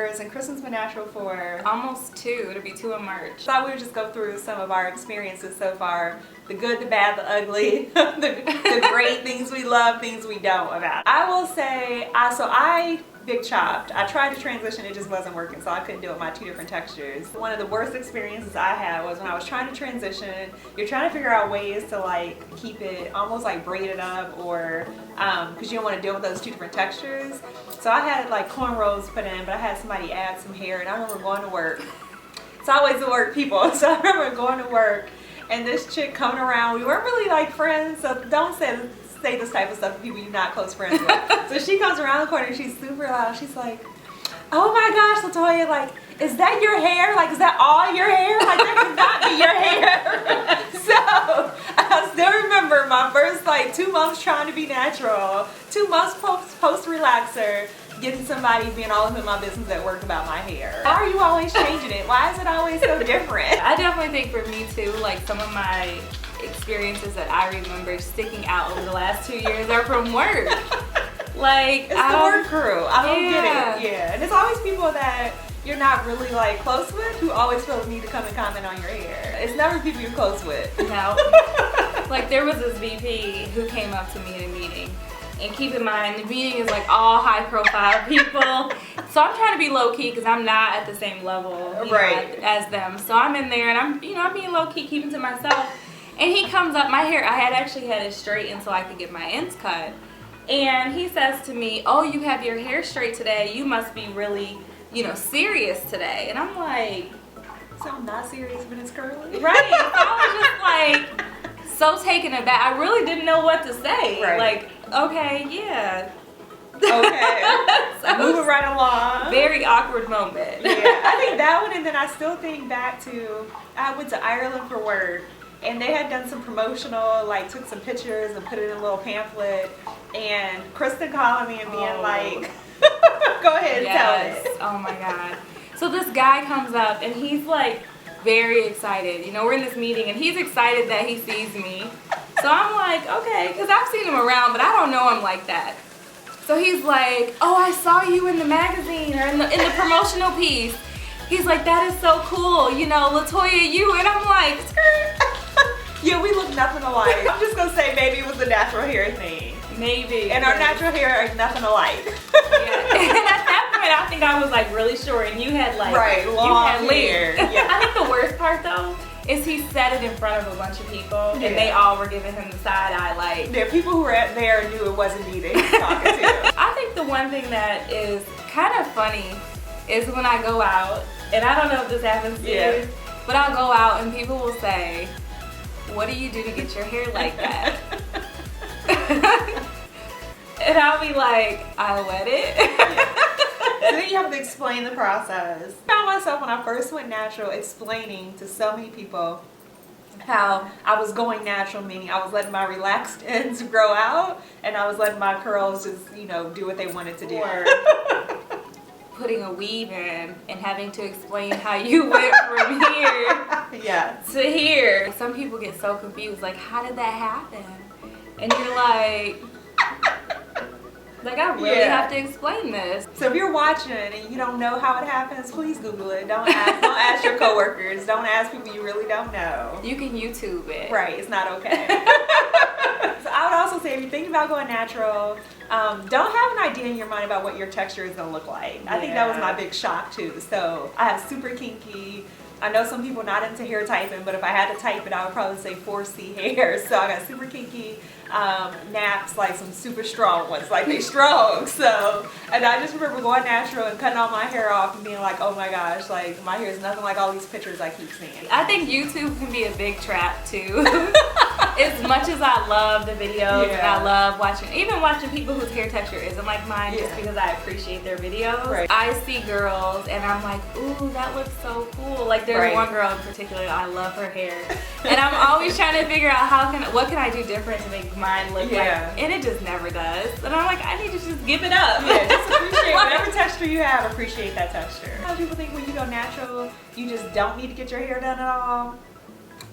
years, and Kristen's been natural for almost 2. It'll be 2 in March. Thought we would just go through some of our experiences so far. The good, the bad, the ugly, the great, things we love, things we don't about. I will say, I big chopped. I tried to transition, it just wasn't working, so I couldn't do it with my 2 different textures. One of the worst experiences I had was when I was trying to transition. You're trying to figure out ways to like keep it almost like braided up, or because you don't want to deal with those 2 different textures. So I had like cornrows put in, but I had somebody add some hair, and I remember going to work. It's always the work people. So I remember going to work and this chick coming around. We weren't really like friends, so don't say this type of stuff to people you're not close friends with. So she comes around the corner and she's super loud. She's like, "Oh my gosh, LaToya, like, is that your hair? Like, is that all your hair? Like, that could not be your hair." So I still remember my first like 2 months trying to be natural, 2 months post relaxer, getting somebody being all up in my business at work about my hair. Why are you always changing it? Why is it always so different? I definitely think for me too, like some of my experiences that I remember sticking out over the last 2 years are from work. Like, it's the work crew. I don't get it. Yeah, and it's always people that you're not really like close with who always feel the need to come and comment on your hair. It's never people you're close with. No. Like there was this VP who came up to me in a meeting. And keep in mind, the meeting is like all high profile people. So I'm trying to be low key because I'm not at the same level as them. So I'm in there and I'm being low key, keeping to myself. And he comes up, my hair, I had actually had it straightened so I could get my ends cut. And he says to me, "Oh, you have your hair straight today. You must be really, serious today." And I'm like, "So I'm not serious, but it's curly?" Right. So I was just like, so taken aback. I really didn't know what to say. Right. Like, okay, yeah. Okay. So moving right along. Very awkward moment. Yeah, I think that one, and then I still think back to, I went to Ireland for work, and they had done some promotional, like took some pictures and put it in a little pamphlet, and Kristen calling me and being like, "Go ahead and tell it." Oh my God. So this guy comes up and he's like very excited. We're in this meeting and he's excited that he sees me. So I'm like, okay, because I've seen him around, but I don't know him like that. So he's like, "Oh, I saw you in the magazine or in the promotional piece." He's like, "That is so cool, LaToya, you." And I'm like, yeah, we look nothing alike. I'm just gonna say maybe it was a natural hair thing. Maybe. And our natural hair are nothing alike. Yeah. And at that point, I think I was like really short, and you had like long hair. Yeah. I think the worst part though is he said it in front of a bunch of people, and they all were giving him the side eye like. Yeah, people who were there knew it wasn't me that he was talking to. I think the one thing that is kind of funny is when I go out, and I don't know if this happens to you, but I'll go out and people will say, "What do you do to get your hair like that?" And I'll be like, "I wet it." So then you have to explain the process. I found myself when I first went natural explaining to so many people how I was going natural, meaning I was letting my relaxed ends grow out and I was letting my curls just, do what they wanted to do. Or putting a weave in and having to explain how you went from here to here. Some people get so confused, like, how did that happen? And you're like I really have to explain this. So if you're watching and you don't know how it happens, please Google it. Don't ask your coworkers. Don't ask people you really don't know. You can YouTube it. Right, it's not okay. So I would also say if you're thinking about going natural, don't have an idea in your mind about what your texture is gonna look like. I think that was my big shock too. So I have super kinky. I know some people are not into hair typing, but if I had to type it, I would probably say 4C hair. So I got super kinky naps, like some super strong ones, like they strong. So, and I just remember going natural and cutting all my hair off and being like, "Oh my gosh, like my hair is nothing like all these pictures I keep seeing." I think YouTube can be a big trap too. As much as I love the videos and I love watching people whose hair texture isn't like mine just because I appreciate their videos. Right. I see girls and I'm like, "Ooh, that looks so cool." Like there's one girl in particular, I love her hair. And I'm always trying to figure out what can I do different to make mine look like, and it just never does. And I'm like, I need to just give it up. Yeah, just appreciate whatever texture you have, appreciate that texture. A lot of people think when you go natural, you just don't need to get your hair done at all.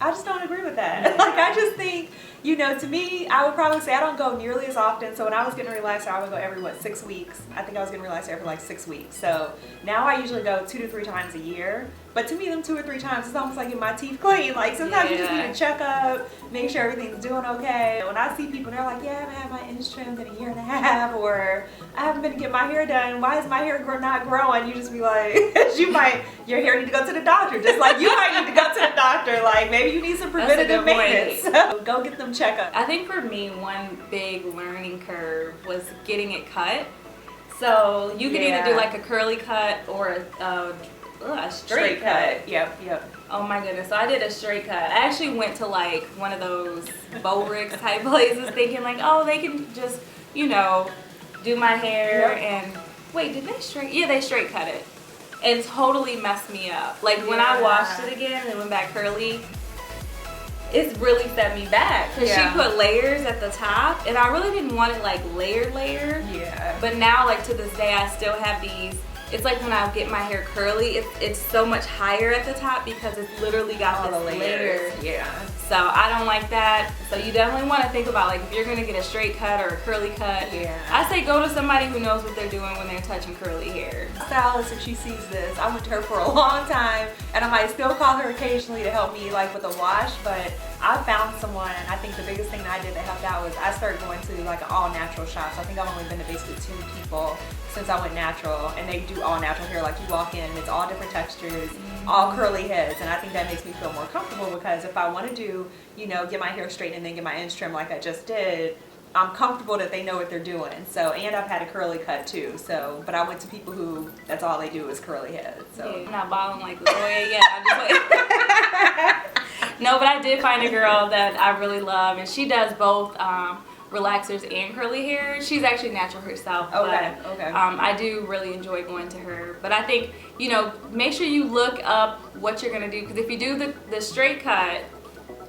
I just don't agree with that. Like, I just think you know, to me, I would probably say I don't go nearly as often. So when I was getting relaxed, I would go every, 6 weeks. I think I was getting relaxed every like 6 weeks. So now I usually go 2 to 3 times a year. But to me, them 2 or 3 times, it's almost like getting my teeth clean. Like sometimes you just need to check up, make sure everything's doing okay. When I see people, they're like, yeah, I haven't had my ends trimmed in a year and a half, or I haven't been to get my hair done. Why is my hair not growing? You just be like, your hair need to go to the doctor. Just like you might need to go to the doctor. Like maybe you need some preventative maintenance. So go get them checkups. I think for me, one big learning curve was getting it cut. So you could either do like a curly cut or a straight cut. Yep. Oh my goodness. So I did a straight cut. I actually went to like one of those bow rigs type places thinking like, oh, they can just, you know, do my hair and wait, did they straight? Yeah, they straight cut it. And totally messed me up. Like when I washed it again and it went back curly, it's really set me back because she put layers at the top and I really didn't want it like layered. Yeah. But now like to this day I still have these. It's like when I get my hair curly, it's so much higher at the top because it's literally got all this layer. Yeah. So I don't like that. So you definitely want to think about like if you're gonna get a straight cut or a curly cut. Yeah. I say go to somebody who knows what they're doing when they're touching curly hair. Stylist, if she sees this, I went to her for a long time, and I might still call her occasionally to help me like with a wash. But I found someone. I think the biggest thing that I did that helped out was I started going to like an all natural shop. So I think I've only been to basically 2 people since I went natural, and they do all natural hair. Like you walk in, and it's all different textures, all curly heads, and I think that makes me feel more comfortable because if I want to do, you know, get my hair straightened and then get my ends trimmed like I just did, I'm comfortable that they know what they're doing. So, and I've had a curly cut too. So, but I went to people who that's all they do is curly heads. So I'm not balling like Latoya yet. I'm just like no, but I did find a girl that I really love, and she does both relaxers and curly hair. She's actually natural herself. Okay. I do really enjoy going to her. But I think, you know, make sure you look up what you're gonna do, because if you do the straight cut,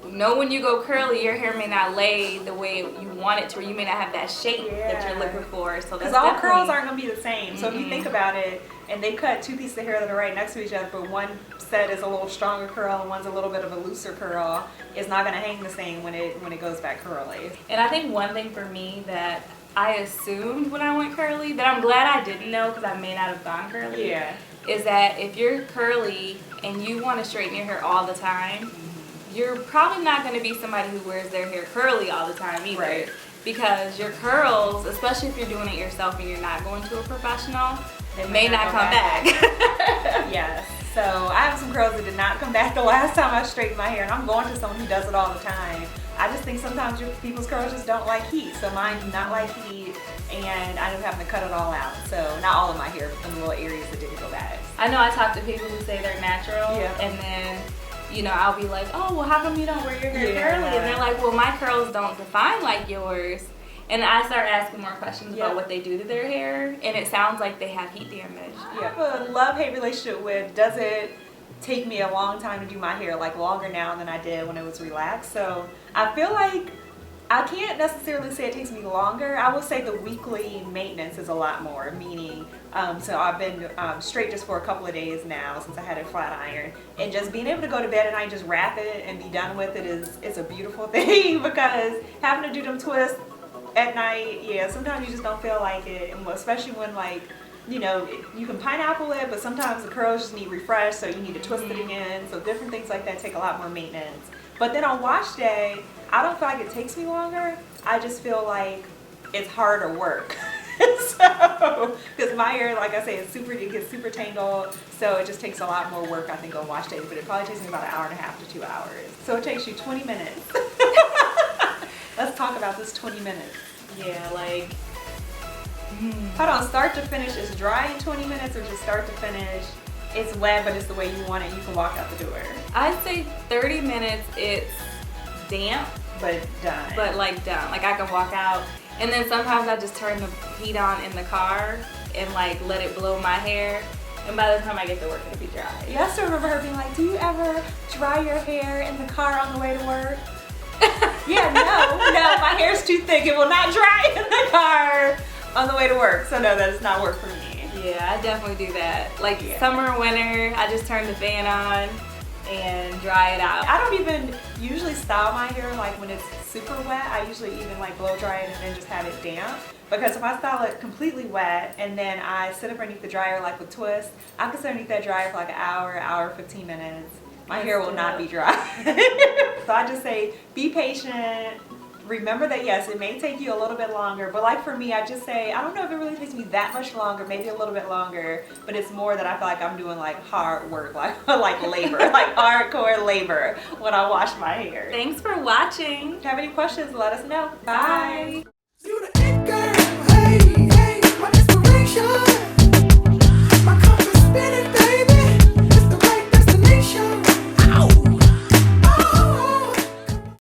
know when you go curly, your hair may not lay the way you want it to, or you may not have that shape that you're looking for. So because all curls aren't gonna be the same. So if you think about it, and they cut 2 pieces of hair that are right next to each other, but one set is a little stronger curl and one's a little bit of a looser curl, it's not gonna hang the same when it goes back curly. And I think one thing for me that I assumed when I went curly, that I'm glad I didn't know because I may not have gone curly, is that if you're curly and you want to straighten your hair all the time, you're probably not going to be somebody who wears their hair curly all the time either. Right. Because your curls, especially if you're doing it yourself and you're not going to a professional, they may not come back. Yes. So I have some curls that did not come back the last time I straightened my hair, and I'm going to someone who does it all the time. I just think sometimes people's curls just don't like heat. So mine do not like heat, and I ended up having to cut it all out. So not all of my hair, but the little areas that didn't go back. I know I talk to people who say they're natural, and then, you know, I'll be like, oh, well, how come you don't wear your hair curly? And they're like, well, my curls don't define like yours. And I start asking more questions about what they do to their hair, and it sounds like they have heat damage. I have a love-hate relationship with, does it take me a long time to do my hair, like longer now than I did when it was relaxed? So I feel like I can't necessarily say it takes me longer. I will say the weekly maintenance is a lot more, meaning, so I've been straight just for a couple of days now since I had a flat iron, and just being able to go to bed at night, just wrap it and be done with it is a beautiful thing, because having to do them twists at night, sometimes you just don't feel like it, and especially when, like, you know, you can pineapple it, but sometimes the curls just need refresh, so you need to twist it again. So different things like that take a lot more maintenance. But then on wash day, I don't feel like it takes me longer. I just feel like it's harder work. So, because my hair, like I say, it gets super tangled, so it just takes a lot more work, I think, on wash days. But it probably takes me about 1.5 hours to 2 hours. So it takes you 20 minutes. Let's talk about this 20 minutes. Yeah, like, hold on, start to finish is dry in 20 minutes, or just start to finish it's wet but it's the way you want it, you can walk out the door? I'd say 30 minutes it's damp, but done. But like done. Like I can walk out, and then sometimes I just turn the heat on in the car and like let it blow my hair, and by the time I get to work it'll be dry. Yeah, I still remember her being like, do you ever dry your hair in the car on the way to work? Yeah, no, my hair's too thick. It will not dry in the car on the way to work. So no, that does not work for me. Yeah, I definitely do that. Like summer, winter, I just turn the fan on and dry it out. I don't even usually style my hair like when it's super wet. I usually even like blow dry it and then just have it damp. Because if I style it completely wet and then I sit underneath the dryer like with twists, I can sit underneath that dryer for like an hour, 15 minutes. My hair will not be dry. So I just say, be patient. Remember that yes, it may take you a little bit longer, but like for me, I just say, I don't know if it really takes me that much longer, maybe a little bit longer, but it's more that I feel like I'm doing like hard work, like labor, like hardcore labor when I wash my hair. Thanks for watching. If you have any questions, let us know. Bye. Bye. You the it girl, hey, hey, my inspiration.